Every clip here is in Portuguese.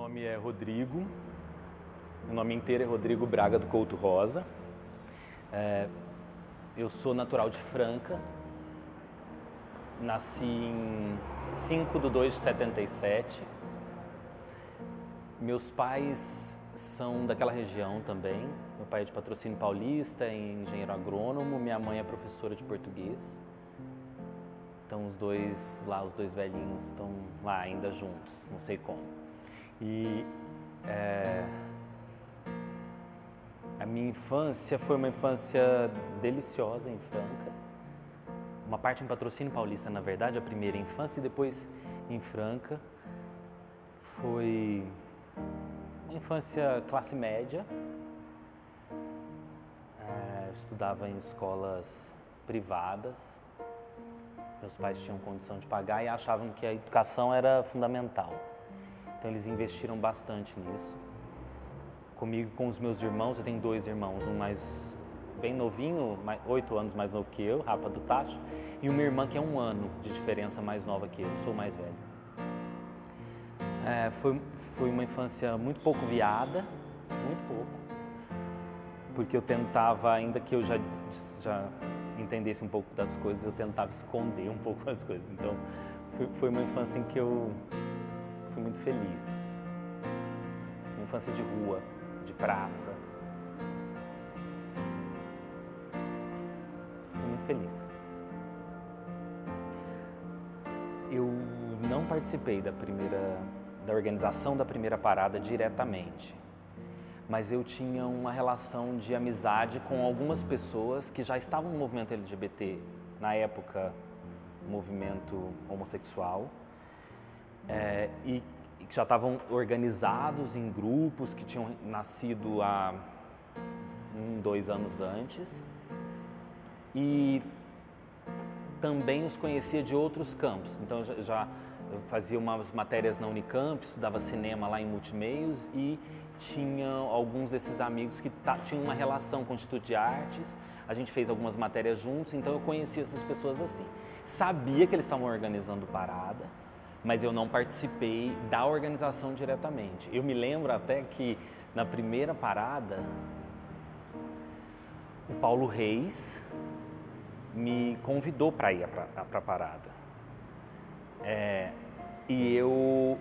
nome é Rodrigo, meu nome inteiro é Rodrigo Braga do Couto Rosa. Eu sou natural de Franca, nasci em 5/2/77. Meus pais são daquela região também. Meu pai é de Patrocínio Paulista, é engenheiro agrônomo, minha mãe é professora de português. Então os dois velhinhos estão lá ainda juntos, não sei como. E a minha infância foi uma infância deliciosa em Franca. Uma parte em Patrocínio Paulista, na verdade, a primeira infância, e depois em Franca. Foi uma infância classe média. Eu estudava em escolas privadas. Meus pais tinham condição de pagar e achavam que a educação era fundamental. Então eles investiram bastante nisso. Comigo, com os meus irmãos, eu tenho 2 irmãos, um mais bem novinho, 8 anos mais novo que eu, Rapa do Tacho, e uma irmã que é 1 ano de diferença mais nova que eu sou o mais velho. Foi uma infância muito pouco viada, muito pouco, porque eu tentava, ainda que eu já entendesse um pouco das coisas, eu tentava esconder um pouco as coisas. Então, foi uma infância em que eu fui muito feliz. Uma infância de rua, de praça. Fui muito feliz. Eu não participei da organização da primeira parada diretamente, mas eu tinha uma relação de amizade com algumas pessoas que já estavam no movimento LGBT, na época, movimento homossexual, e que já estavam organizados em grupos que tinham nascido há 2 anos antes, e também os conhecia de outros campos. Então eu fazia umas matérias na Unicamp, estudava cinema lá em Multimeios, e tinha alguns desses amigos que tinham uma relação com o Instituto de Artes. A gente fez algumas matérias juntos, então eu conhecia essas pessoas assim. Sabia que eles estavam organizando parada, mas eu não participei da organização diretamente. Eu me lembro até que na primeira parada, o Paulo Reis me convidou para ir para a parada. E eu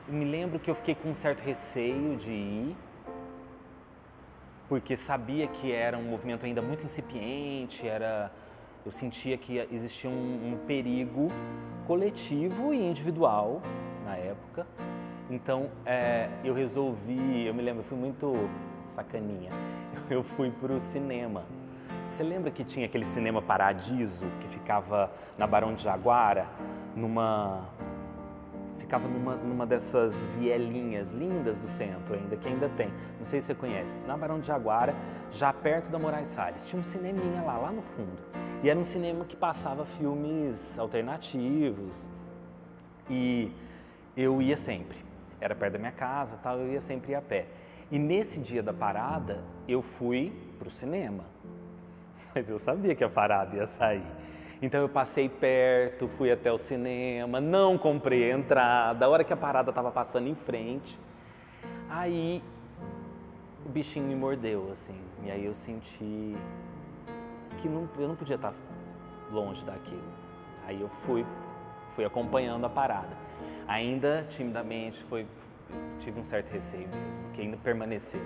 me lembro que eu fiquei com um certo receio de ir, porque sabia que era um movimento ainda muito incipiente, eu sentia que existia um perigo coletivo e individual na época. Então, eu me lembro, eu fui muito sacaninha, eu fui para o cinema. Você lembra que tinha aquele cinema Paradiso, que ficava na Barão de Jaguara, ficava numa dessas vielinhas lindas do centro ainda, que ainda tem, não sei se você conhece, na Barão de Jaguara, já perto da Moraes Salles, tinha um cineminha lá no fundo, e era um cinema que passava filmes alternativos, e eu ia sempre, era perto da minha casa, tal, eu ia sempre a pé. E nesse dia da parada, eu fui pro cinema, mas eu sabia que a parada ia sair. Então eu passei perto, fui até o cinema, não comprei a entrada, a hora que a parada estava passando em frente, aí o bichinho me mordeu, assim, e aí eu senti que eu não podia estar longe daquilo. Aí eu fui acompanhando a parada. Ainda timidamente tive um certo receio mesmo, que ainda permaneceu.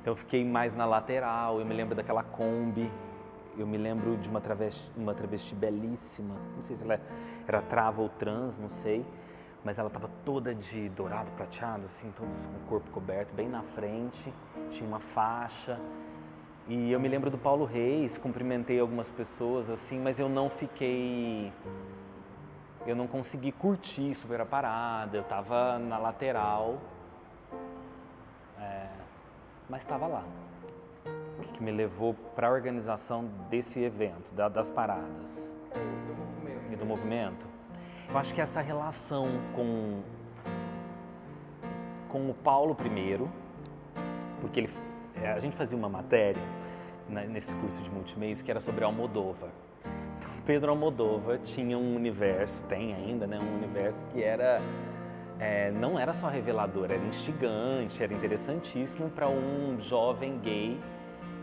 Então eu fiquei mais na lateral, eu me lembro daquela Kombi. Eu me lembro de uma travesti belíssima, não sei se ela era trava ou trans, não sei, mas ela estava toda de dourado prateado, assim, todo com o corpo coberto, bem na frente, tinha uma faixa. E eu me lembro do Paulo Reis, cumprimentei algumas pessoas, assim, mas eu não consegui curtir super a parada, eu estava na lateral, mas estava lá. Que me levou para a organização desse evento, das paradas e do movimento. Eu acho que essa relação com o Paulo primeiro, porque a gente fazia uma matéria nesse curso de multimeios que era sobre Almodóvar. Então, Pedro Almodóvar tinha um universo, tem ainda, né, um universo que era não era só revelador, era instigante, era interessantíssimo para um jovem gay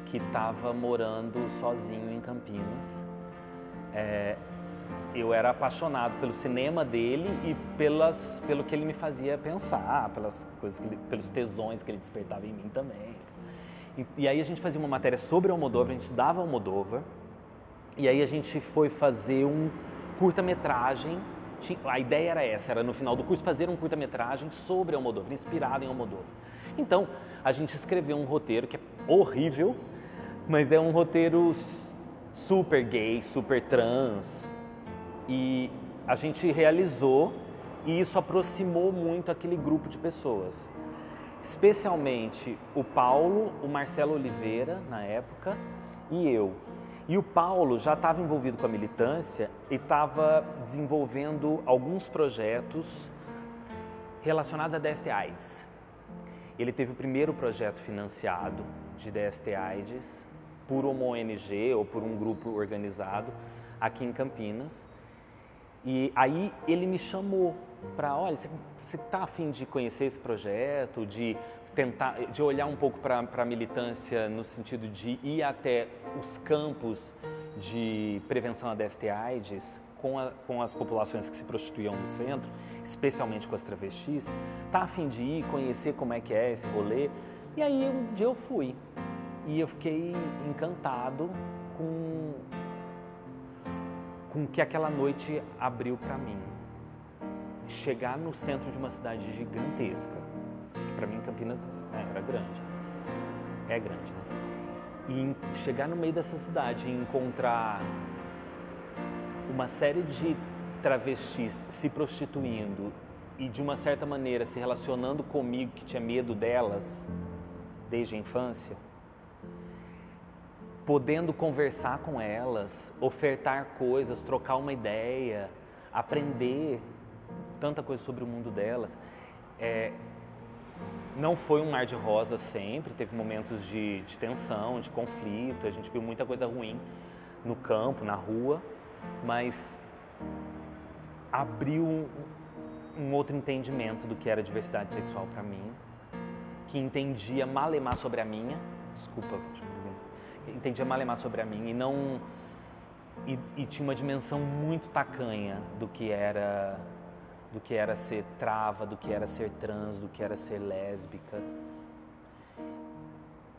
que estava morando sozinho em Campinas. Eu era apaixonado pelo cinema dele e pelo que ele me fazia pensar, pelas coisas pelos tesões que ele despertava em mim também. E aí a gente fazia uma matéria sobre Almodóvar, a gente estudava Almodóvar, e aí a gente foi fazer um curta-metragem. A ideia era essa, era no final do curso fazer um curta-metragem sobre Almodóvar, inspirado em Almodóvar. Então, a gente escreveu um roteiro que é horrível, mas é um roteiro super gay, super trans, e a gente realizou, e isso aproximou muito aquele grupo de pessoas. Especialmente o Paulo, o Marcelo Oliveira, na época, e eu. E o Paulo já estava envolvido com a militância e estava desenvolvendo alguns projetos relacionados a DST-AIDS. Ele teve o primeiro projeto financiado de DST-AIDS por uma ONG ou por um grupo organizado aqui em Campinas. E aí ele me chamou para, olha, você está a fim de conhecer esse projeto, de olhar um pouco para a militância no sentido de ir até os campos de prevenção a DST-AIDS com as populações que se prostituíam no centro, especialmente com as travestis, está a fim de ir conhecer como é que é esse rolê? E aí um dia eu fui e eu fiquei encantado com o que aquela noite abriu para mim. Chegar no centro de uma cidade gigantesca, que para mim Campinas era grande, é grande, né? E chegar no meio dessa cidade e encontrar uma série de travestis se prostituindo e de uma certa maneira se relacionando comigo, que tinha medo delas desde a infância, podendo conversar com elas, ofertar coisas, trocar uma ideia, aprender tanta coisa sobre o mundo delas. Não foi um mar de rosas sempre, teve momentos de tensão, de conflito, a gente viu muita coisa ruim no campo, na rua, mas abriu um outro entendimento do que era diversidade sexual para mim, que entendia malemar sobre a minha, entendia malemar sobre a minha e tinha uma dimensão muito tacanha do que era ser trava, do que era ser trans, do que era ser lésbica.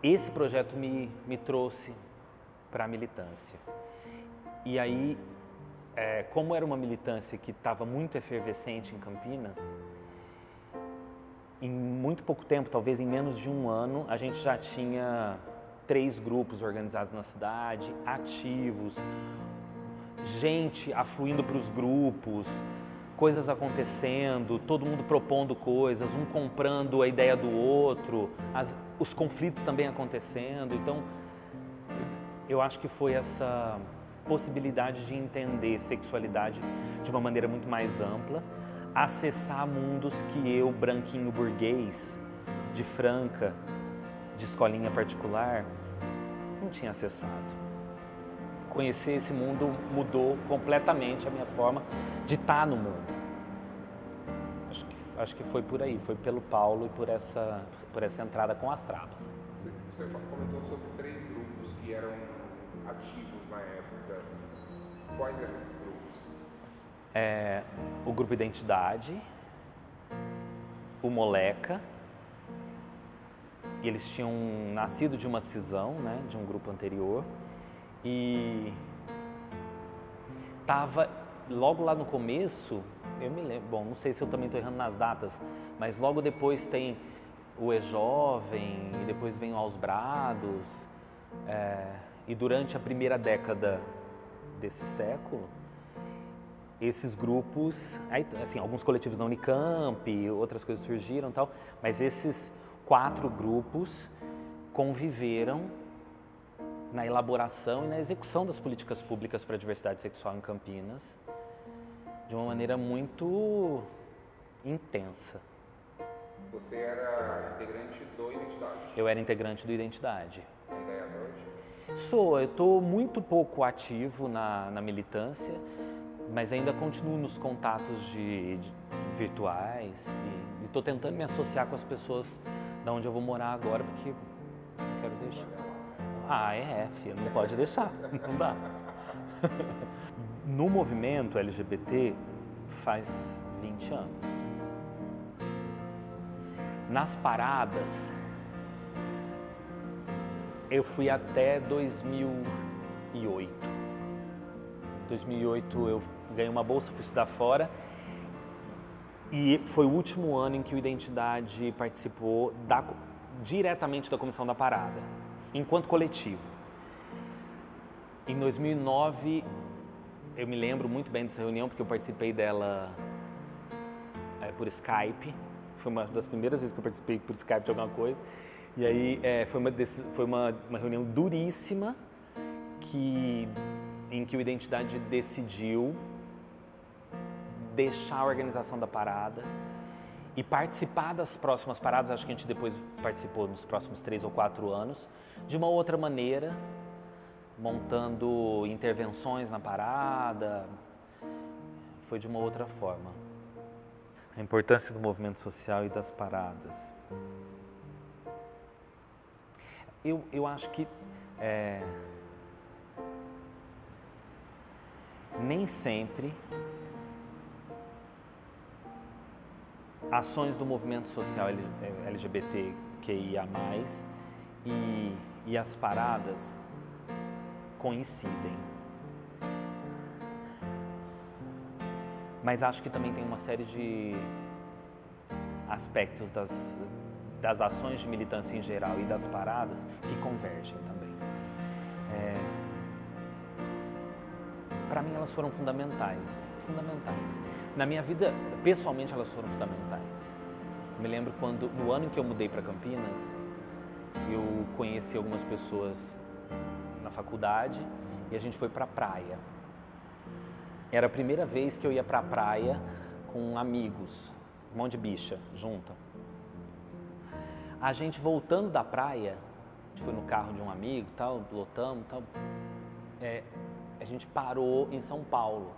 Esse projeto me trouxe para a militância. E aí, como era uma militância que estava muito efervescente em Campinas, em muito pouco tempo, talvez em menos de um ano, a gente já tinha 3 grupos organizados na cidade, ativos, gente afluindo para os grupos, coisas acontecendo, todo mundo propondo coisas, um comprando a ideia do outro, os conflitos também acontecendo. Então, eu acho que foi essa possibilidade de entender sexualidade de uma maneira muito mais ampla, acessar mundos que eu, branquinho burguês, de Franca, de escolinha particular, não tinha acessado. Conhecer esse mundo mudou completamente a minha forma de estar no mundo. Acho que foi por aí, foi pelo Paulo e por essa entrada com as travas. Você comentou sobre 3 grupos que eram ativos na época. Quais eram esses grupos? O Grupo Identidade, o Moleca, e eles tinham nascido de uma cisão, né, de um grupo anterior, e tava logo lá no começo, eu me lembro, bom, não sei se eu também estou errando nas datas, mas logo depois tem o E-Jovem, e depois vem o Aos Brados, e durante a primeira década desse século, esses grupos, aí, assim, alguns coletivos na Unicamp, outras coisas surgiram e tal, mas esses 4 grupos conviveram na elaboração e na execução das políticas públicas para a diversidade sexual em Campinas de uma maneira muito intensa. Você era integrante do Identidade? Eu era integrante do Identidade. Ainda é até hoje? Eu estou muito pouco ativo na militância, mas ainda continuo nos contatos virtuais e estou tentando me associar com as pessoas da onde eu vou morar agora, porque não quero deixar. Filho, não pode deixar, não dá. No movimento LGBT faz 20 anos. Nas paradas, eu fui até 2008. 2008 eu ganhei uma bolsa, fui estudar fora e foi o último ano em que o Identidade participou diretamente da comissão da parada, enquanto coletivo. Em 2009, eu me lembro muito bem dessa reunião porque eu participei dela por Skype. Foi uma das primeiras vezes que eu participei por Skype de alguma coisa. E aí foi uma reunião duríssima em que o Identidade decidiu deixar a organização da parada e participar das próximas paradas. Acho que a gente depois participou nos próximos 3 ou 4 anos, de uma outra maneira, montando intervenções na parada. Foi de uma outra forma. A importância do movimento social e das paradas. Eu acho que nem sempre ações do movimento social LGBTQIA+, e as paradas coincidem. Mas acho que também tem uma série de aspectos das ações de militância em geral e das paradas que convergem também. Para mim elas foram fundamentais. Na minha vida, pessoalmente, elas foram fundamentais. Eu me lembro quando, no ano em que eu mudei para Campinas, eu conheci algumas pessoas na faculdade e a gente foi para a praia. Era a primeira vez que eu ia para a praia com amigos, um monte de bicha junto. A gente voltando da praia, a gente foi no carro de um amigo, tal, lotamos, tal. A gente parou em São Paulo.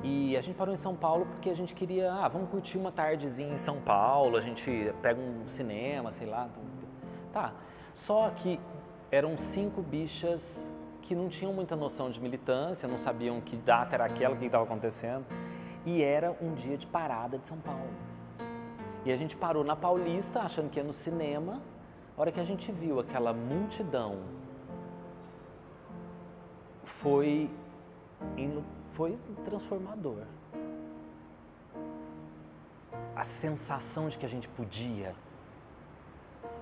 E a gente parou em São Paulo porque a gente queria, vamos curtir uma tardezinha em São Paulo, a gente pega um cinema, sei lá. Tá. Só que eram 5 bichas que não tinham muita noção de militância, não sabiam que data era aquela, o que estava acontecendo. E era um dia de parada de São Paulo. E a gente parou na Paulista, achando que ia no cinema. A hora que a gente viu aquela multidão, foi transformador. A sensação de que a gente podia,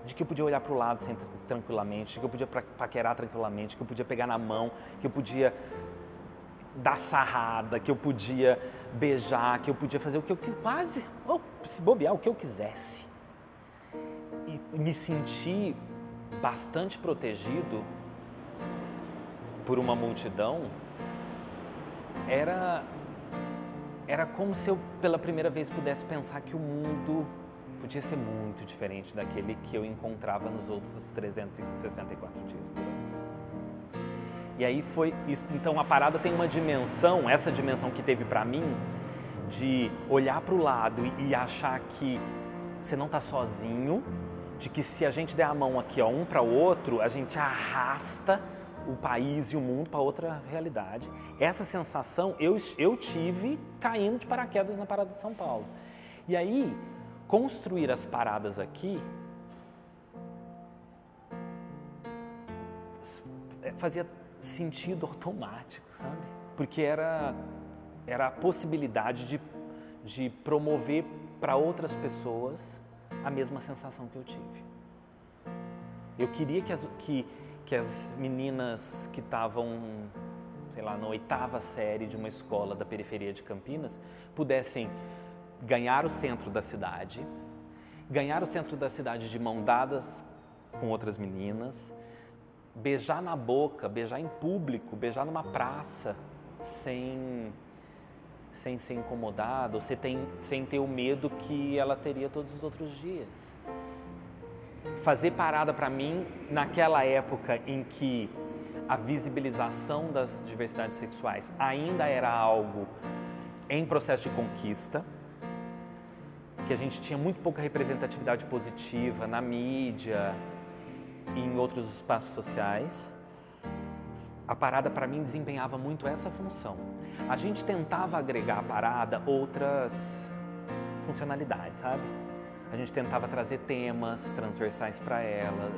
de que eu podia olhar para o lado tranquilamente, de que eu podia paquerar tranquilamente, que eu podia pegar na mão, que eu podia dar sarrada, que eu podia beijar, que eu podia fazer o que eu quisesse, se bobear, o que eu quisesse. E me senti bastante protegido por uma multidão. Era como se eu, pela primeira vez, pudesse pensar que o mundo podia ser muito diferente daquele que eu encontrava nos outros 364 dias por ano. E aí foi isso. Então a parada tem uma dimensão, essa dimensão que teve pra mim, de olhar pro lado e achar que você não tá sozinho, de que se a gente der a mão aqui, um para o outro, a gente arrasta o país e o mundo para outra realidade. Essa sensação eu tive caindo de paraquedas na parada de São Paulo. E aí, construir as paradas aqui fazia sentido automático, sabe? Porque era a possibilidade de promover para outras pessoas a mesma sensação que eu tive. Eu queria que as meninas que estavam, sei lá, na 8ª série de uma escola da periferia de Campinas pudessem ganhar o centro da cidade de mão dadas com outras meninas, beijar na boca, beijar em público, beijar numa praça, sem ser incomodada, ou sem ter o medo que ela teria todos os outros dias. Fazer parada para mim, naquela época em que a visibilização das diversidades sexuais ainda era algo em processo de conquista, que a gente tinha muito pouca representatividade positiva na mídia e em outros espaços sociais. A parada, para mim, desempenhava muito essa função. A gente tentava agregar à parada outras funcionalidades, sabe? A gente tentava trazer temas transversais para ela,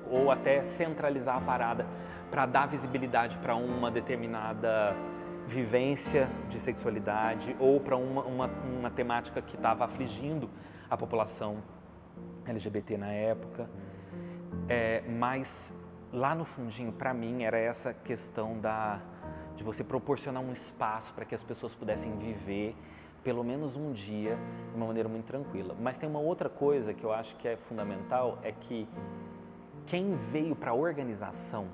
ou até centralizar a parada para dar visibilidade para uma determinada vivência de sexualidade ou para uma temática que estava afligindo a população LGBT na época. Mas lá no fundinho, para mim, era essa questão de você proporcionar um espaço para que as pessoas pudessem viver pelo menos um dia de uma maneira muito tranquila. Mas tem uma outra coisa que eu acho que é fundamental, é que quem veio para a organização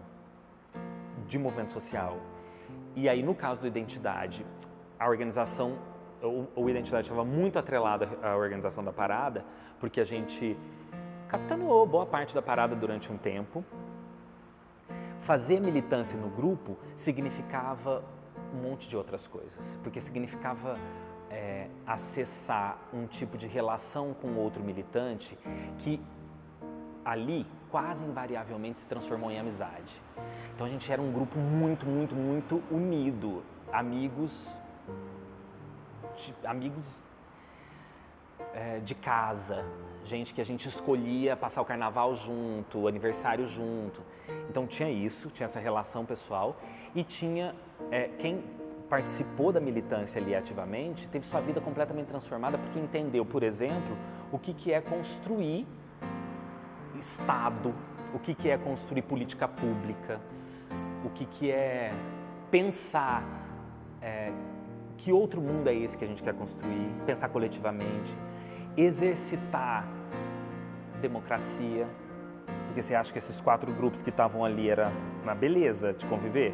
de movimento social, e aí no caso do Identidade, a organização, o Identidade estava muito atrelado à organização da parada, porque a gente capitaneou boa parte da parada durante um tempo. Fazer militância no grupo significava um monte de outras coisas, porque significava acessar um tipo de relação com outro militante que ali quase invariavelmente se transformou em amizade. Então a gente era um grupo muito, muito, muito unido, amigos de casa, gente que a gente escolhia passar o carnaval junto, o aniversário junto. Então tinha isso, tinha essa relação pessoal e tinha quem participou da militância ali ativamente, teve sua vida completamente transformada porque entendeu, por exemplo, o que é construir Estado, o que é construir política pública, o que é pensar que outro mundo é esse que a gente quer construir, pensar coletivamente, exercitar democracia, porque você acha que esses 4 grupos que estavam ali era uma beleza de conviver?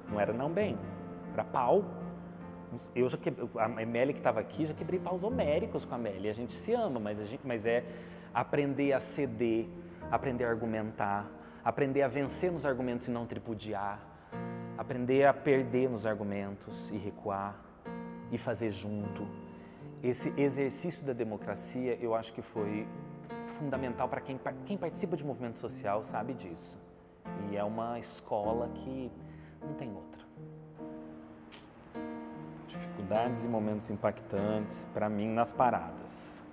Não era não bem. Era pau. Eu já a Amélia que estava aqui, já quebrei paus homéricos com a Amélia. A gente se ama, mas é aprender a ceder, aprender a argumentar, aprender a vencer nos argumentos e não tripudiar, aprender a perder nos argumentos e recuar e fazer junto. Esse exercício da democracia, eu acho que foi fundamental para quem participa de movimento social, sabe disso. E é uma escola que não tem outra. Dificuldades e momentos impactantes, para mim, nas paradas.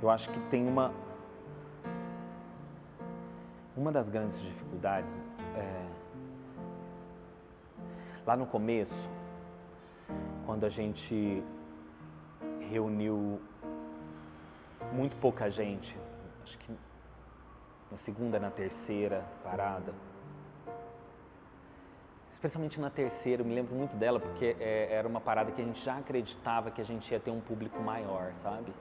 Eu acho que tem uma das grandes dificuldades lá no começo, quando a gente reuniu muito pouca gente, acho que na segunda, na terceira parada, especialmente na terceira, eu me lembro muito dela porque era uma parada que a gente já acreditava que a gente ia ter um público maior, sabe?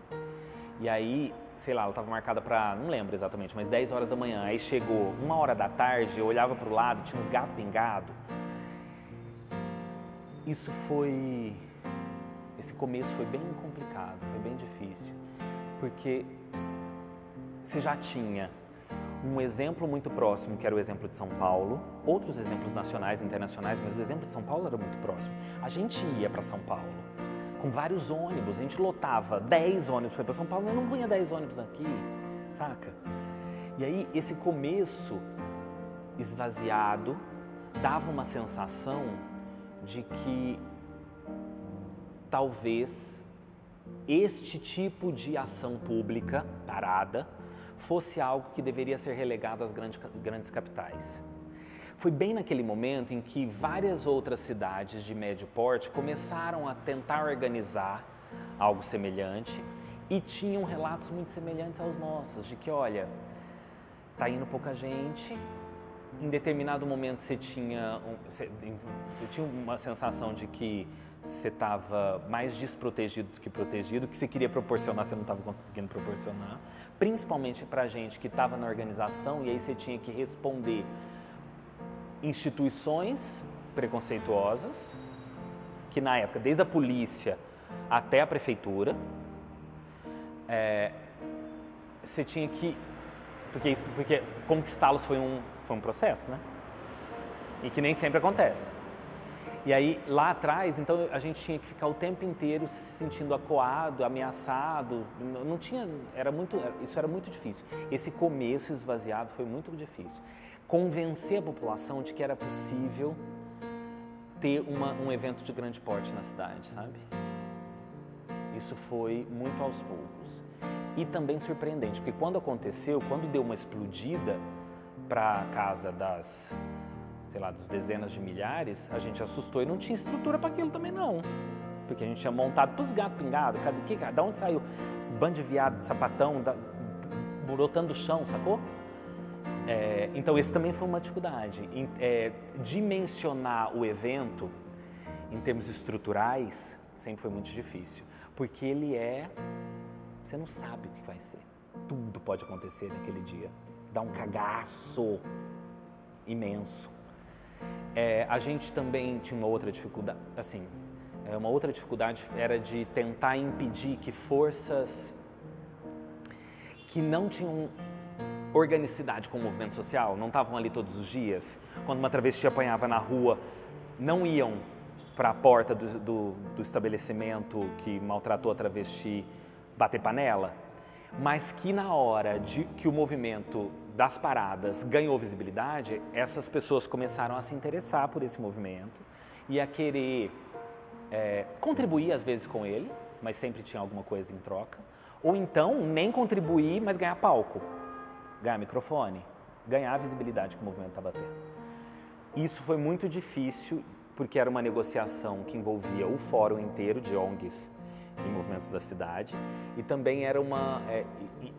E aí, sei lá, ela estava marcada para, não lembro exatamente, mas 10 horas da manhã. Aí chegou 1h da tarde, eu olhava para o lado, tinha uns gatos pingados. Esse começo foi bem complicado, foi bem difícil, porque você já tinha um exemplo muito próximo, que era o exemplo de São Paulo, outros exemplos nacionais e internacionais, mas o exemplo de São Paulo era muito próximo. A gente ia para São Paulo com vários ônibus, a gente lotava 10 ônibus para ir para São Paulo, mas não punha 10 ônibus aqui, saca? E aí esse começo esvaziado dava uma sensação de que talvez este tipo de ação pública, parada, fosse algo que deveria ser relegado às grandes capitais. Foi bem naquele momento em que várias outras cidades de médio porte começaram a tentar organizar algo semelhante e tinham relatos muito semelhantes aos nossos, de que, olha, tá indo pouca gente, em determinado momento você tinha uma sensação de que você estava mais desprotegido do que protegido, que você queria proporcionar, você não estava conseguindo proporcionar, principalmente para gente que estava na organização, e aí você tinha que responder instituições preconceituosas, que na época, desde a polícia até a prefeitura, você tinha que... Porque conquistá-los foi um processo, né? E que nem sempre acontece. E aí, lá atrás, então, a gente tinha que ficar o tempo inteiro se sentindo acuado, ameaçado. Não tinha, isso era muito difícil. Esse começo esvaziado foi muito difícil. Convencer a população de que era possível ter um evento de grande porte na cidade, sabe? Isso foi muito aos poucos. E também surpreendente, porque quando aconteceu, quando deu uma explodida para a casa das dezenas de milhares, a gente assustou e não tinha estrutura para aquilo também não. Porque a gente tinha montado para os gatos pingados, da onde saiu esse bando de viado, de sapatão, brotando o chão, sacou? Então esse também foi uma dificuldade. Dimensionar o evento em termos estruturais sempre foi muito difícil, porque você não sabe o que vai ser. Tudo pode acontecer naquele dia. Dá um cagaço imenso. A gente também tinha uma outra dificuldade, era de tentar impedir que forças que não tinham organicidade com o movimento social, não estavam ali todos os dias, quando uma travesti apanhava na rua, não iam para a porta do estabelecimento que maltratou a travesti bater panela, mas que na hora que o movimento das paradas ganhou visibilidade, essas pessoas começaram a se interessar por esse movimento e a querer contribuir às vezes com ele, mas sempre tinha alguma coisa em troca, ou então nem contribuir, mas ganhar palco, ganhar microfone, ganhar a visibilidade que o movimento estava tendo. Isso foi muito difícil, porque era uma negociação que envolvia o fórum inteiro de ONGs e movimentos da cidade, e também era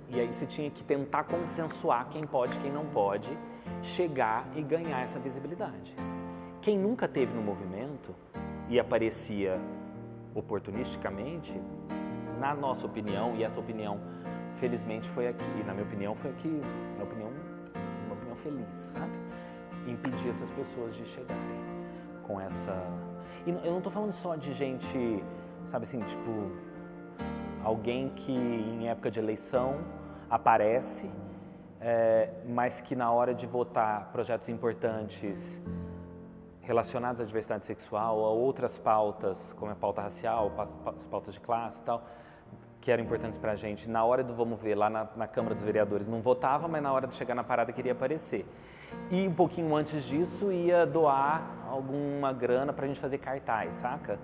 e aí você tinha que tentar consensuar quem pode e quem não pode chegar e ganhar essa visibilidade. Quem nunca teve no movimento e aparecia oportunisticamente, na nossa opinião, e essa opinião felizmente foi aqui, e na minha opinião foi aqui, uma opinião feliz, sabe? Impedir essas pessoas de chegarem com essa... E eu não estou falando só de gente, sabe assim, tipo, alguém que em época de eleição aparece, mas que na hora de votar projetos importantes relacionados à diversidade sexual, a outras pautas, como a pauta racial, as pautas de classe e tal, que eram importantes pra gente, na hora do vamos ver, lá na Câmara dos Vereadores, não votava, mas na hora de chegar na parada queria aparecer. E um pouquinho antes disso ia doar alguma grana pra gente fazer cartaz, saca?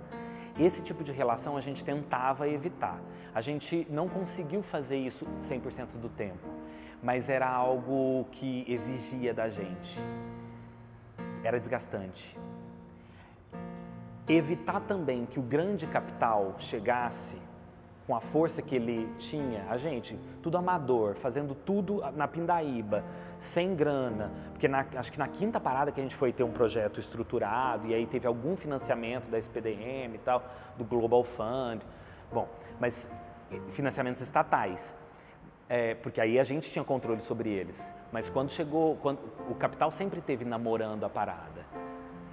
Esse tipo de relação a gente tentava evitar. A gente não conseguiu fazer isso 100% do tempo, mas era algo que exigia da gente. Era desgastante. Evitar também que o grande capital chegasse com a força que ele tinha, a gente, tudo amador, fazendo tudo na pindaíba, sem grana, porque acho que na quinta parada que a gente foi ter um projeto estruturado, e aí teve algum financiamento da SPDM e tal, do Global Fund, bom, mas financiamentos estatais, porque aí a gente tinha controle sobre eles, mas quando o capital sempre esteve namorando a parada.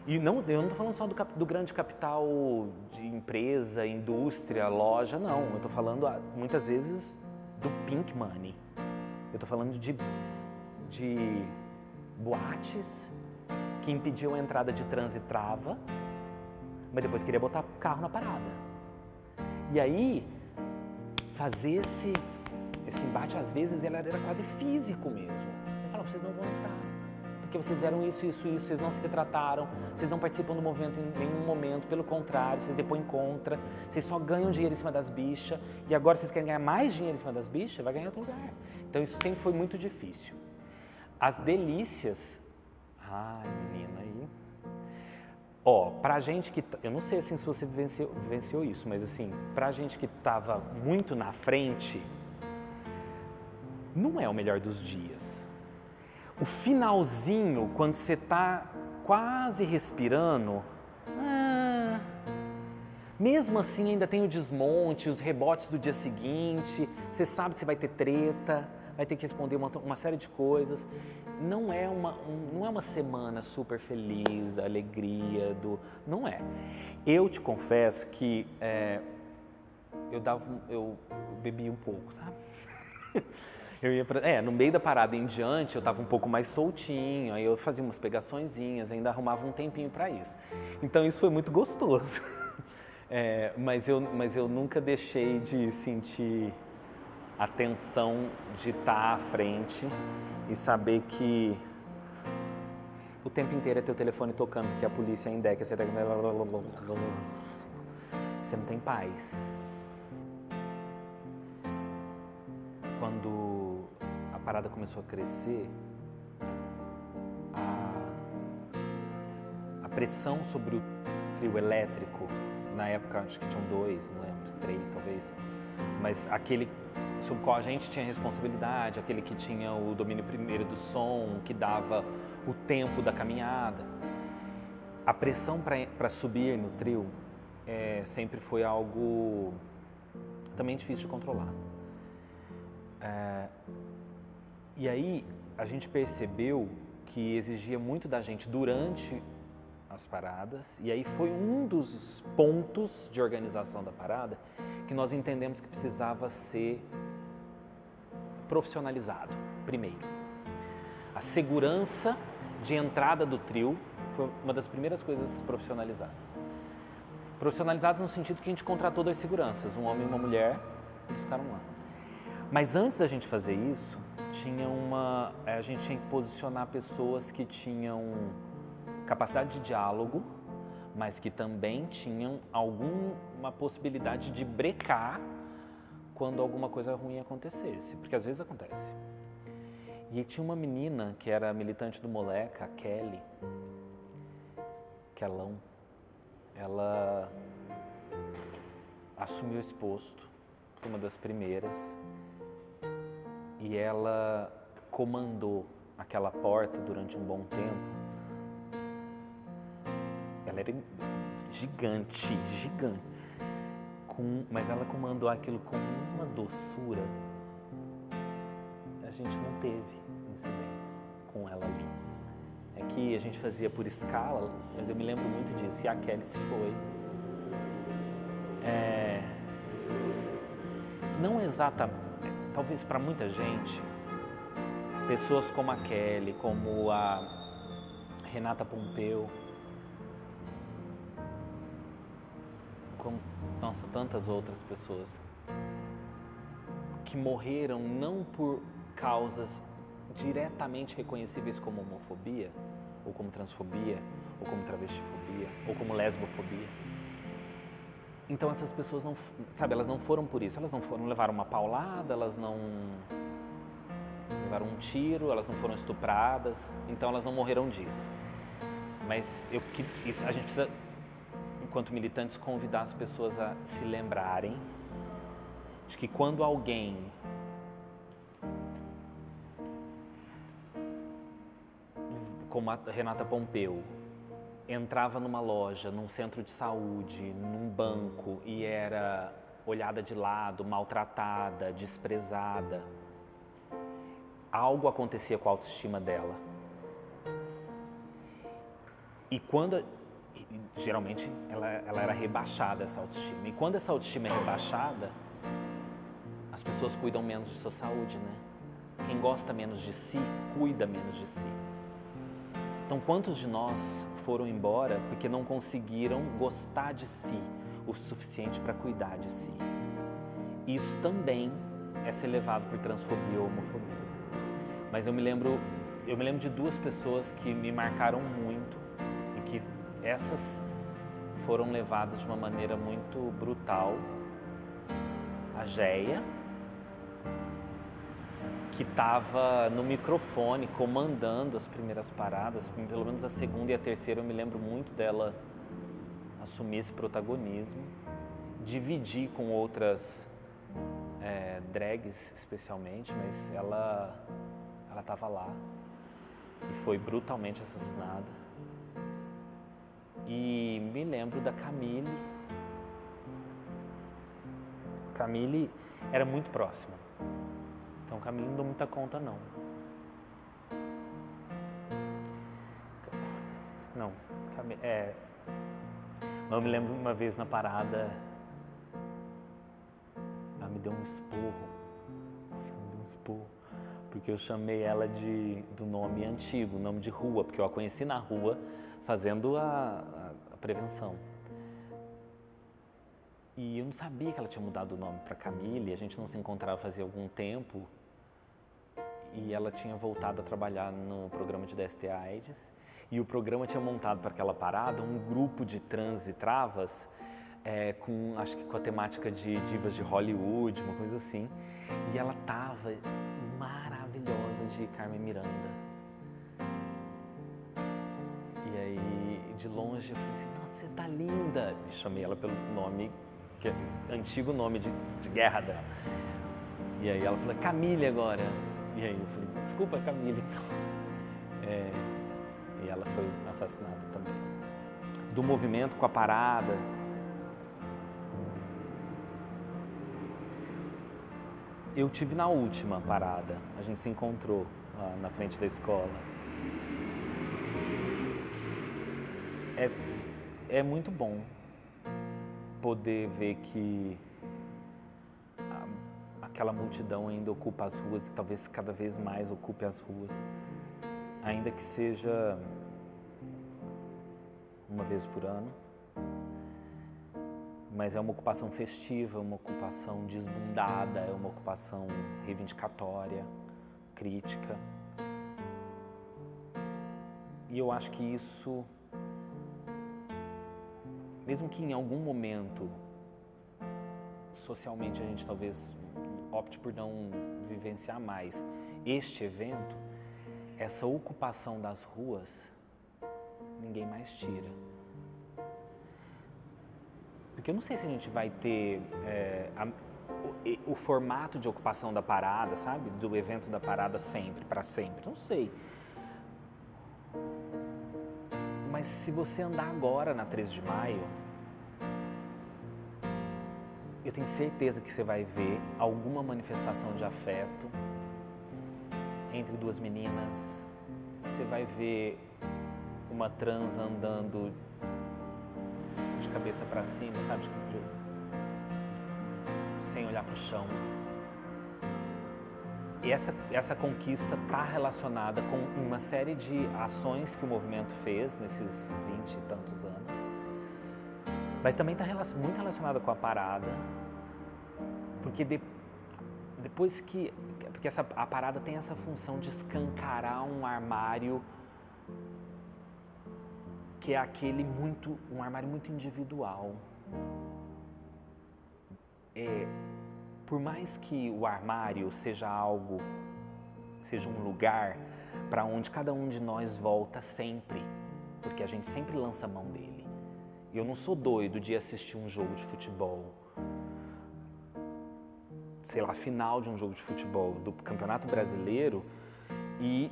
E eu não estou falando só do grande capital de empresa, indústria, loja, não. Eu estou falando, muitas vezes, do pink money. Eu estou falando de boates que impediam a entrada de transitrava, mas depois queria botar carro na parada. E aí, fazer esse embate, às vezes, ele era quase físico mesmo. Eu falava, vocês não vão entrar. Porque vocês fizeram isso, vocês não se retrataram, vocês não participam do movimento em nenhum momento, pelo contrário, vocês depõem contra, vocês só ganham dinheiro em cima das bichas, e agora vocês querem ganhar mais dinheiro em cima das bichas, vai ganhar em outro lugar. Então isso sempre foi muito difícil. As delícias, ai menina, aí... pra gente que, eu não sei assim se você vivenciou isso, mas assim, pra gente que tava muito na frente, não é o melhor dos dias. O finalzinho, quando você tá quase respirando, mesmo assim ainda tem o desmonte, os rebotes do dia seguinte, você sabe que você vai ter treta, vai ter que responder uma série de coisas. Não é uma semana super feliz, da alegria, não é. Eu te confesso que eu bebi um pouco, sabe? Eu ia no meio da parada em diante, eu tava um pouco mais soltinho, aí eu fazia umas pegaçõezinhas, ainda arrumava um tempinho para isso. Então isso foi muito gostoso. Mas eu nunca deixei de sentir a tensão de estar à frente e saber que o tempo inteiro é teu telefone tocando, porque a polícia ainda é que você não tem paz. Quando a parada começou a crescer, a pressão sobre o trio elétrico, na época acho que tinham 2, não lembro, 3 talvez, mas aquele sobre o qual a gente tinha responsabilidade, aquele que tinha o domínio primeiro do som, que dava o tempo da caminhada. A pressão para subir no trio sempre foi algo também difícil de controlar. E aí a gente percebeu que exigia muito da gente durante as paradas, e aí foi um dos pontos de organização da parada que nós entendemos que precisava ser profissionalizado primeiro. A segurança de entrada do trio foi uma das primeiras coisas profissionalizadas. Profissionalizadas no sentido que a gente contratou 2 seguranças, um homem e uma mulher, eles ficaram lá. Mas antes da gente fazer isso, a gente tinha que posicionar pessoas que tinham capacidade de diálogo, mas que também tinham alguma possibilidade de brecar quando alguma coisa ruim acontecesse, porque às vezes acontece. E tinha uma menina que era militante do Moleca, a Kelly, Kelão, ela assumiu esse posto, foi uma das primeiras, e ela comandou aquela porta durante um bom tempo. Ela era gigante, mas ela comandou aquilo com uma doçura. A gente não teve incidentes com ela ali. É que a gente fazia por escala, mas eu me lembro muito disso. E a Kelly se foi. Não exatamente, talvez para muita gente, pessoas como a Kelly, como a Renata Pompeu, como, nossa, tantas outras pessoas que morreram não por causas diretamente reconhecíveis como homofobia, ou como transfobia, ou como travestifobia, ou como lesbofobia. Então essas pessoas não, sabe, elas não foram por isso, elas não levaram uma paulada, elas não levaram um tiro, elas não foram estupradas, então elas não morreram disso. Mas a gente precisa, enquanto militantes, convidar as pessoas a se lembrarem de que quando alguém como a Renata Pompeu entrava numa loja, num centro de saúde, num banco e era olhada de lado, maltratada, desprezada, algo acontecia com a autoestima dela. E geralmente ela era rebaixada, essa autoestima. E quando essa autoestima é rebaixada, as pessoas cuidam menos de sua saúde, né? Quem gosta menos de si, cuida menos de si. Então, quantos de nós foram embora porque não conseguiram gostar de si o suficiente para cuidar de si? Isso também é ser levado por transfobia ou homofobia. Mas eu me lembro de 2 pessoas que me marcaram muito e que essas foram levadas de uma maneira muito brutal. A Géia, que estava no microfone comandando as primeiras paradas, pelo menos a segunda e a terceira eu me lembro muito dela assumir esse protagonismo, dividir com outras drags especialmente, mas ela estava lá e foi brutalmente assassinada. E me lembro da Camille. Camille era muito próxima. Então, Camille não deu muita conta, não. Não, Camille, eu me lembro uma vez na parada, ela me deu um esporro. Nossa, ela me deu um esporro. porque eu chamei ela do nome antigo, nome de rua, porque eu a conheci na rua fazendo a prevenção. E eu não sabia que ela tinha mudado o nome para Camille, a gente não se encontrava fazia algum tempo, e ela tinha voltado a trabalhar no programa de DST/AIDS, e o programa tinha montado para aquela parada um grupo de trans e travas, acho que com a temática de divas de Hollywood, uma coisa assim, e ela tava maravilhosa de Carmen Miranda. E aí, de longe, eu falei assim, nossa, você tá linda! E chamei ela pelo nome, que é antigo nome de guerra dela. E aí ela falou, Camille agora. E aí eu falei, desculpa, Camille, então. E ela foi assassinada também. Do movimento com a parada. Eu tive na última parada, a gente se encontrou lá na frente da escola. É muito bom poder ver que aquela multidão ainda ocupa as ruas e talvez cada vez mais ocupe as ruas, ainda que seja uma vez por ano. Mas é uma ocupação festiva, uma ocupação desbundada, é uma ocupação reivindicatória, crítica. E eu acho que isso, mesmo que em algum momento, socialmente a gente talvez opte por não vivenciar mais este evento, essa ocupação das ruas, ninguém mais tira. Porque eu não sei se a gente vai ter o formato de ocupação da parada, sabe? Do evento da parada sempre, para sempre. Não sei. Mas se você andar agora na 13 de maio, eu tenho certeza que você vai ver alguma manifestação de afeto entre duas meninas. Você vai ver uma trans andando de cabeça para cima, sabe? Sem olhar para o chão. E essa conquista está relacionada com uma série de ações que o movimento fez nesses 20 e tantos anos. Mas também está muito relacionada com a parada, porque depois que... Porque a parada tem essa função de escancarar um armário que é um armário muito individual. Por mais que o armário seja um lugar para onde cada um de nós volta sempre, porque a gente sempre lança mão dele. Eu não sou doido de assistir um jogo de futebol, sei lá, final de um jogo de futebol do Campeonato Brasileiro e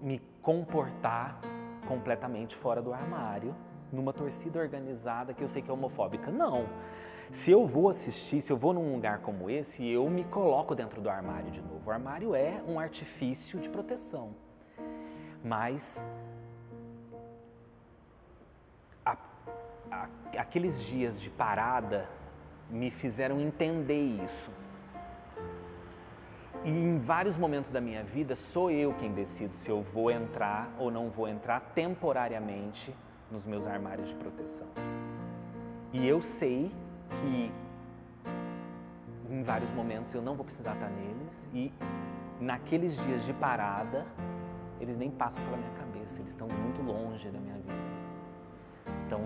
me comportar completamente fora do armário, numa torcida organizada que eu sei que é homofóbica. Não. Se eu vou assistir, se eu vou num lugar como esse, eu me coloco dentro do armário de novo. O armário é um artifício de proteção. Mas aqueles dias de parada me fizeram entender isso. E em vários momentos da minha vida, sou eu quem decido se eu vou entrar ou não vou entrar temporariamente nos meus armários de proteção. E eu sei que em vários momentos eu não vou precisar estar neles e naqueles dias de parada, eles nem passam pela minha cabeça, eles estão muito longe da minha vida. Então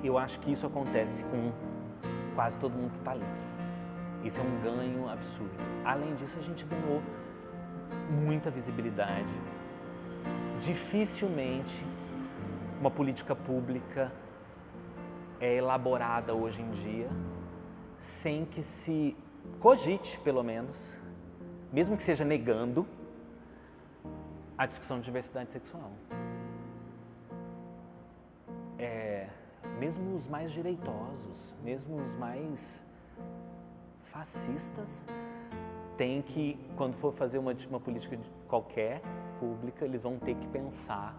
eu acho que isso acontece com quase todo mundo que está ali. Isso é um ganho absurdo. Além disso, a gente ganhou muita visibilidade. Dificilmente uma política pública é elaborada hoje em dia sem que se cogite, pelo menos, mesmo que seja negando, a discussão de diversidade sexual. Mesmo os mais direitosos, mesmo os mais fascistas, têm que, quando for fazer uma política qualquer, pública, eles vão ter que pensar.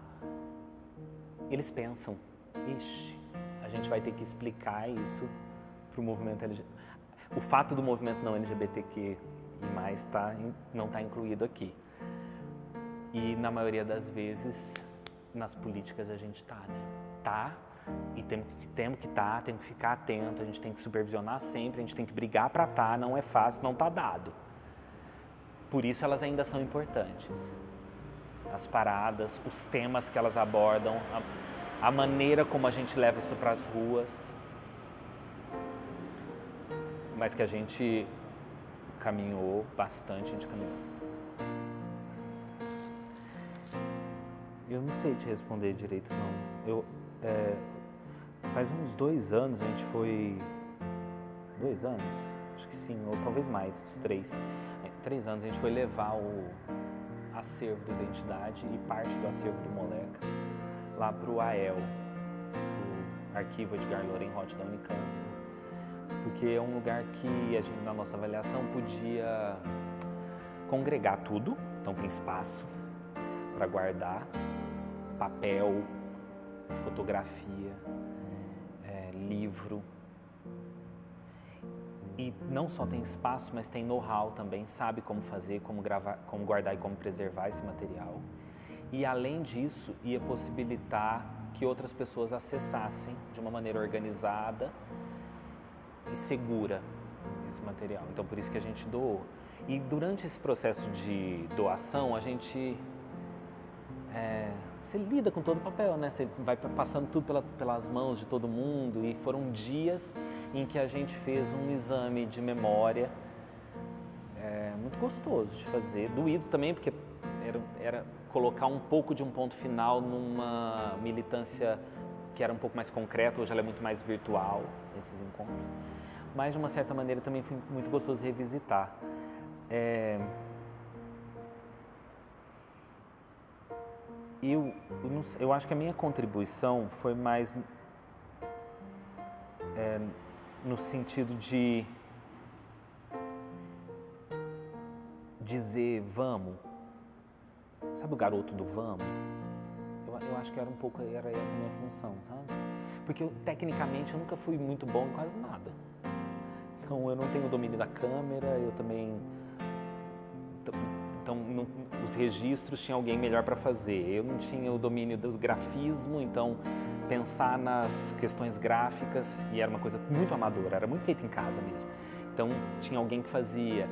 Eles pensam, ixi, a gente vai ter que explicar isso para o movimento LGBT. O fato do movimento não LGBTQ e mais não está incluído aqui. E na maioria das vezes, nas políticas a gente está, né? Tá, e temos que ficar atento, a gente tem que supervisionar sempre, a gente tem que brigar para estar, não é fácil, não está dado. Por isso elas ainda são importantes. As paradas, os temas que elas abordam, a maneira como a gente leva isso para as ruas. Mas que a gente caminhou bastante, a gente caminhou. Eu não sei te responder direito, não. Faz uns 2 anos a gente foi... 2 anos? Acho que sim, ou talvez mais, uns 3. 3 anos a gente foi levar o acervo da identidade e parte do acervo do Moleca lá para o AEL, o Arquivo Edgar Lorenroth da Unicamp, porque é um lugar que a gente, na nossa avaliação, podia congregar tudo, então tem espaço para guardar papel, fotografia, livro. E não só tem espaço, mas tem know-how também, sabe como fazer, como gravar, como guardar e como preservar esse material. E além disso, ia possibilitar que outras pessoas acessassem de uma maneira organizada e segura esse material. Então, por isso que a gente doou. E durante esse processo de doação, a gente você lida com todo o papel, né? Você vai passando tudo pelas mãos de todo mundo, e foram dias em que a gente fez um exame de memória muito gostoso de fazer, doído também, porque era colocar um pouco de um ponto final numa militância que era um pouco mais concreta. Hoje ela é muito mais virtual, esses encontros, mas de uma certa maneira também foi muito gostoso revisitar. Eu acho que a minha contribuição foi mais no sentido de dizer vamos, sabe o garoto do vamos? Eu acho que era essa a minha função, sabe? Porque tecnicamente eu nunca fui muito bom em quase nada. Então eu não tenho o domínio da câmera, eu também... Então, os registros tinha alguém melhor para fazer. Eu não tinha o domínio do grafismo, então pensar nas questões gráficas, e era uma coisa muito amadora, era muito feito em casa mesmo. Então, tinha alguém que fazia,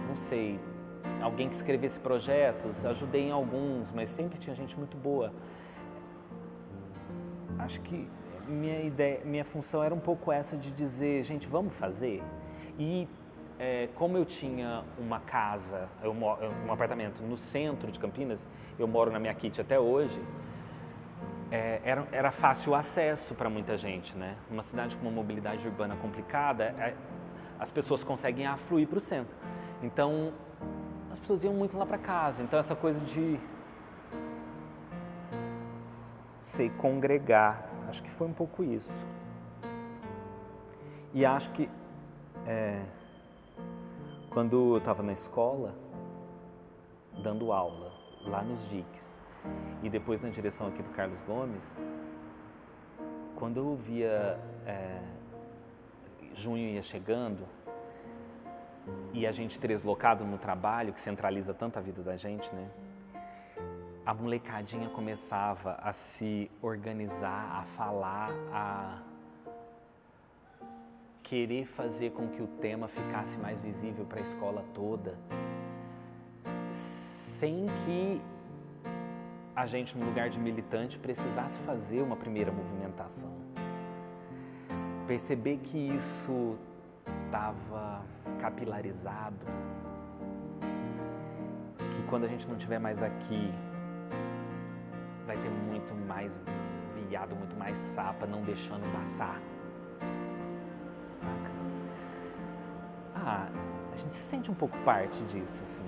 não sei, alguém que escrevesse projetos, ajudei em alguns, mas sempre tinha gente muito boa. Acho que minha função era um pouco essa de dizer, gente, vamos fazer? E como eu tinha uma casa, um apartamento no centro de Campinas, eu moro na minha kitty até hoje, era fácil o acesso para muita gente, né? Uma cidade com uma mobilidade urbana complicada, as pessoas conseguem afluir para o centro. Então, as pessoas iam muito lá para casa. Então, essa coisa de, congregar, acho que foi um pouco isso. E acho que quando eu estava na escola, dando aula, lá nos DICs, e depois na direção aqui do Carlos Gomes, quando eu via junho ia chegando, e a gente deslocado no trabalho, que centraliza tanto a vida da gente, né? A molecadinha começava a se organizar, a falar, a querer fazer com que o tema ficasse mais visível para a escola toda, sem que a gente, no lugar de militante, precisasse fazer uma primeira movimentação. Perceber que isso estava capilarizado, que quando a gente não estiver mais aqui, vai ter muito mais viado, muito mais sapa não deixando passar. Saca? A gente se sente um pouco parte disso, assim.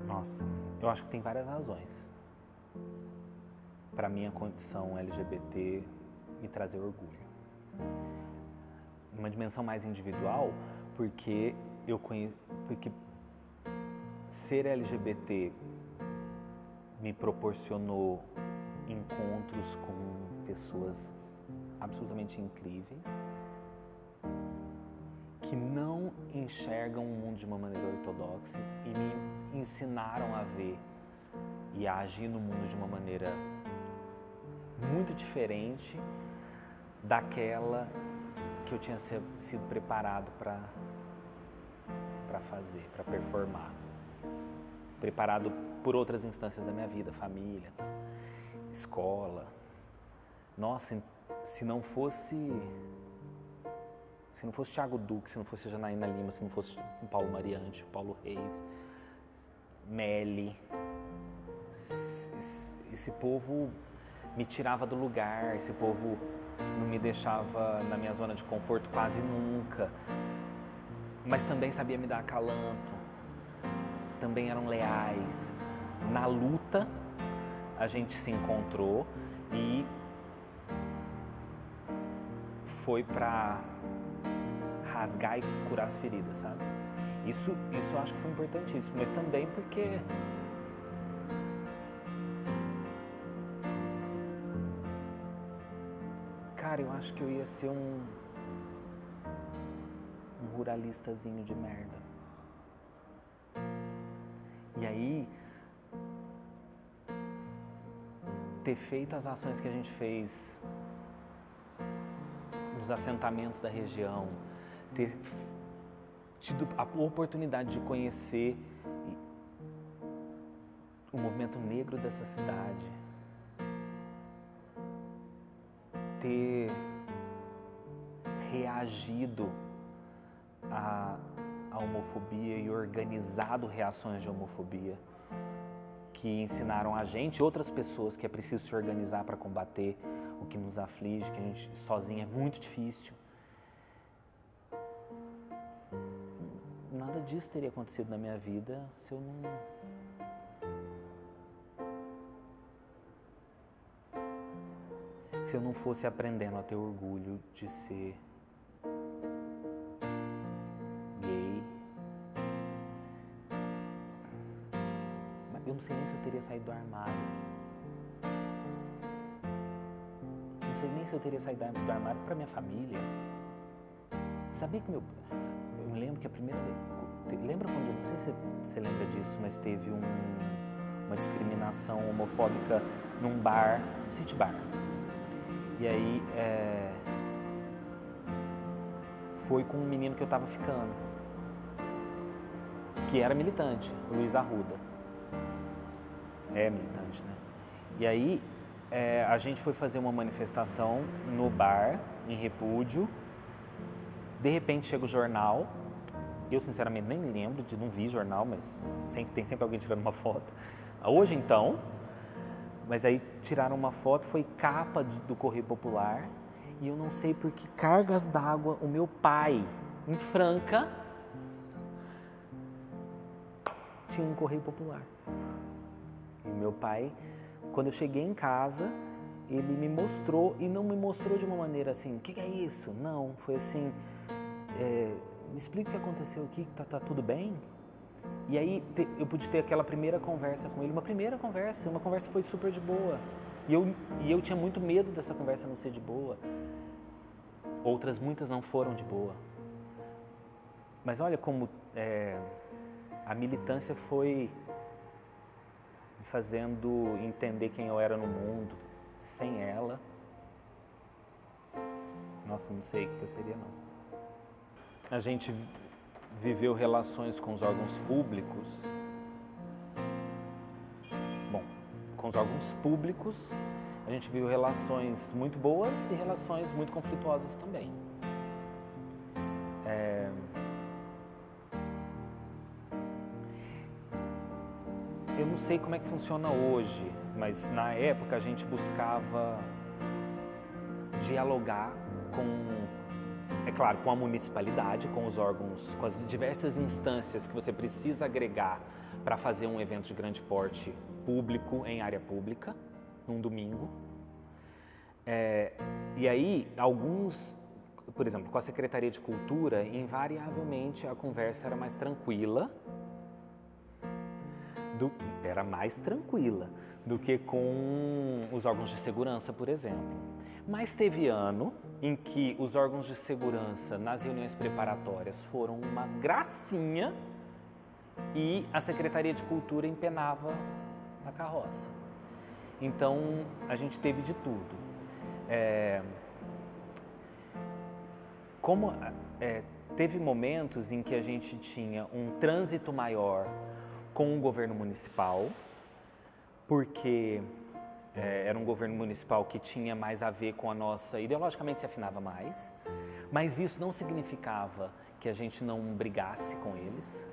Nossa, eu acho que tem várias razões para minha condição LGBT me trazer orgulho. Uma dimensão mais individual, porque ser LGBT me proporcionou encontros com pessoas absolutamente incríveis que não enxergam o mundo de uma maneira ortodoxa e me ensinaram a ver e a agir no mundo de uma maneira muito diferente daquela que eu tinha sido preparado para fazer, para performar. Preparado por outras instâncias da minha vida, família, escola. Nossa, se não fosse Thiago Duque, se não fosse Janaína Lima, se não fosse o Paulo Mariante, o Paulo Reis, Meli, esse povo me tirava do lugar, esse povo não me deixava na minha zona de conforto quase nunca, mas também sabia me dar acalanto, também eram leais. Na luta, a gente se encontrou e foi para rasgar e curar as feridas, sabe? Isso eu acho que foi importantíssimo, mas também porque cara, eu acho que eu ia ser um ruralistazinho de merda. E aí, ter feito as ações que a gente fez nos assentamentos da região, ter tido a oportunidade de conhecer o movimento negro dessa cidade, ter reagido à homofobia e organizado reações de homofobia que ensinaram a gente e outras pessoas que é preciso se organizar para combater o que nos aflige, que a gente sozinho é muito difícil. Nada disso teria acontecido na minha vida se eu não fosse aprendendo a ter orgulho de ser gay. Eu não sei nem se eu teria saído do armário. Não sei nem se eu teria saído do armário para minha família. Sabia que eu me lembro que a primeira vez... Lembra quando... Não sei se você lembra disso, mas teve uma discriminação homofóbica num bar, um city bar. E aí, foi com um menino que eu tava ficando, que era militante, o Luiz Arruda. É militante, né? E aí, a gente foi fazer uma manifestação no bar, em repúdio. De repente, chega o jornal. Eu, sinceramente, nem lembro, não vi jornal, mas tem sempre alguém tirando uma foto. Hoje, então... Mas aí tiraram uma foto, foi capa do Correio Popular e eu não sei por que cargas d'água o meu pai, em Franca, tinha um Correio Popular. E meu pai, quando eu cheguei em casa, ele me mostrou e não me mostrou de uma maneira assim, o que é isso? Não, foi assim, me explica o que aconteceu aqui, tá tudo bem? E aí eu pude ter aquela primeira conversa com ele, uma conversa foi super de boa. E eu tinha muito medo dessa conversa não ser de boa. Muitas não foram de boa. Mas olha como a militância foi me fazendo entender quem eu era no mundo. Sem ela, nossa, não sei o que eu seria não. A gente viveu relações com os órgãos públicos. Bom, com os órgãos públicos, a gente viu relações muito boas e relações muito conflituosas também. Eu não sei como é que funciona hoje, mas na época a gente buscava dialogar com a municipalidade, com os órgãos, com as diversas instâncias que você precisa agregar para fazer um evento de grande porte público, em área pública, num domingo. E aí, por exemplo, com a Secretaria de Cultura, invariavelmente a conversa era mais tranquila era mais tranquila do que com os órgãos de segurança, por exemplo. Mas teve ano em que os órgãos de segurança nas reuniões preparatórias foram uma gracinha e a Secretaria de Cultura empenava a carroça. Então, a gente teve de tudo. Teve momentos em que a gente tinha um trânsito maior com o governo municipal, porque era um governo municipal que tinha mais a ver com a nossa, ideologicamente se afinava mais, mas isso não significava que a gente não brigasse com eles,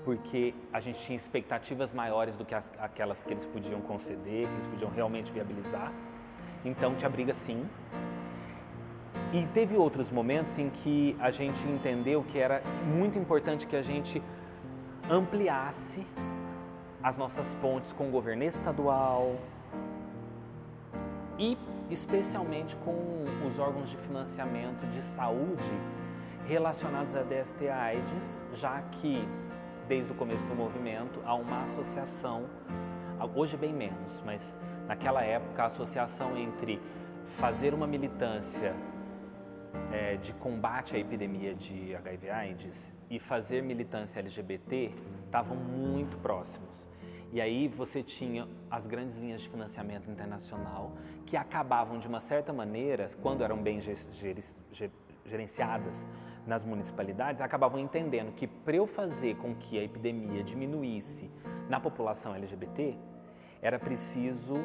porque a gente tinha expectativas maiores do que aquelas que eles podiam conceder, que eles podiam realmente viabilizar. Então tinha briga sim. E teve outros momentos em que a gente entendeu que era muito importante que a gente ampliasse as nossas pontes com o governo estadual e especialmente com os órgãos de financiamento de saúde relacionados à DST-AIDS, já que desde o começo do movimento há uma associação, hoje bem menos, mas naquela época a associação entre fazer uma militância de combate à epidemia de HIV/AIDS e fazer militância LGBT estavam muito próximos. E aí você tinha as grandes linhas de financiamento internacional que acabavam, de uma certa maneira, quando eram bem gerenciadas nas municipalidades, acabavam entendendo que para eu fazer com que a epidemia diminuísse na população LGBT, era preciso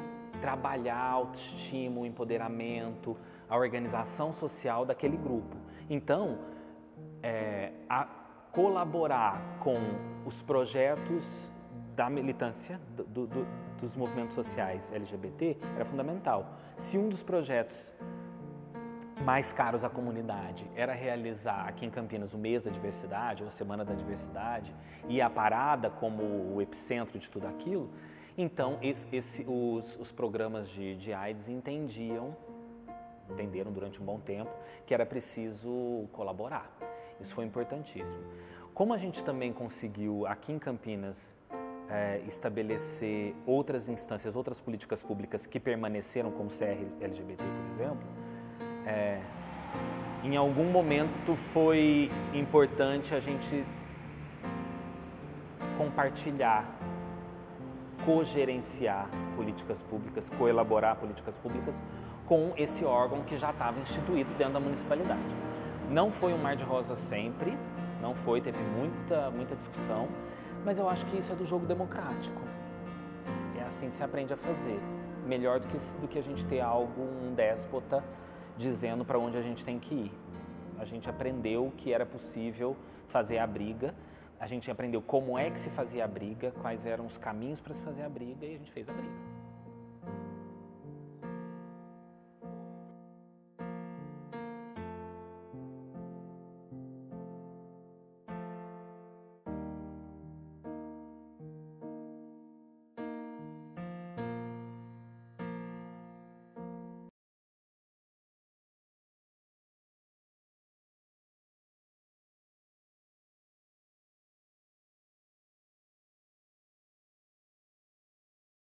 trabalhar a autoestima, o empoderamento, a organização social daquele grupo. Então, colaborar com os projetos da militância dos movimentos sociais LGBT era fundamental. Se um dos projetos mais caros à comunidade era realizar aqui em Campinas o mês da diversidade, ou a Semana da Diversidade, e a parada como o epicentro de tudo aquilo, então os programas de AIDS entenderam durante um bom tempo que era preciso colaborar. Isso foi importantíssimo. Como a gente também conseguiu aqui em Campinas estabelecer outras instâncias, outras políticas públicas que permaneceram, como o CR-LGBT, por exemplo, em algum momento foi importante a gente compartilhar, cogerenciar políticas públicas, coelaborar políticas públicas com esse órgão que já estava instituído dentro da municipalidade. Não foi um mar de rosas sempre, não foi, teve muita discussão, mas eu acho que isso é do jogo democrático. É assim que se aprende a fazer. Melhor do que a gente ter um déspota dizendo para onde a gente tem que ir. A gente aprendeu que era possível fazer a briga, a gente aprendeu como é que se fazia a briga, quais eram os caminhos para se fazer a briga e a gente fez a briga.